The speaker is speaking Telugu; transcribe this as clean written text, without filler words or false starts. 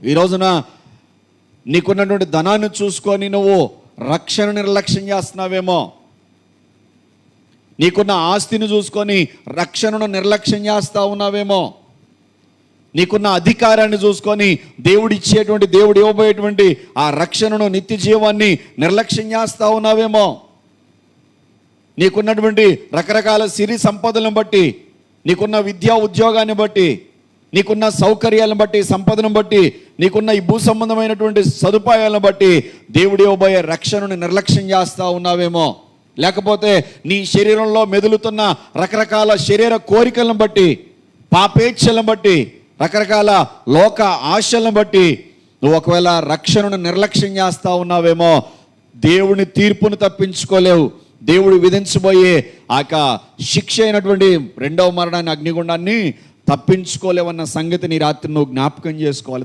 ఈ రోజున నీకున్నటువంటి ధనాన్ని చూసుకొని నువ్వు రక్షణ నిర్లక్ష్యం చేస్తున్నావేమో, నీకున్న ఆస్తిని చూసుకొని రక్షణను నిర్లక్ష్యం చేస్తూ ఉన్నావేమో, నీకున్న అధికారాన్ని చూసుకొని దేవుడు ఇవ్వబోయేటువంటి ఆ రక్షణను, నిత్య జీవాన్ని నిర్లక్ష్యం చేస్తూ ఉన్నావేమో, నీకున్నటువంటి రకరకాల సిరి సంపదలను బట్టి, నీకున్న విద్యా ఉద్యోగాన్ని బట్టి, నీకున్న సౌకర్యాలను బట్టి, సంపదను బట్టి, నీకున్న ఈ భూ సంబంధమైనటువంటి సదుపాయాలను బట్టి దేవుడు ఇవ్వబోయే రక్షణను నిర్లక్ష్యం చేస్తూ ఉన్నావేమో, లేకపోతే నీ శరీరంలో మెదులుతున్న రకరకాల శరీర కోరికలను బట్టి, పాపేచ్ఛలను బట్టి, రకరకాల లోక ఆశలను బట్టి నువ్వు ఒకవేళ రక్షణను నిర్లక్ష్యం చేస్తూ ఉన్నావేమో. దేవుని తీర్పును తప్పించుకోలేవు. దేవుడు విధించబోయే ఆ శిక్ష అయినటువంటి రెండవ మరణాన్ని, అగ్నిగుండాన్ని తప్పించుకోలేవన్న సంగతిని రాత్రి నువ్వు జ్ఞాపకం చేసుకోవాలి.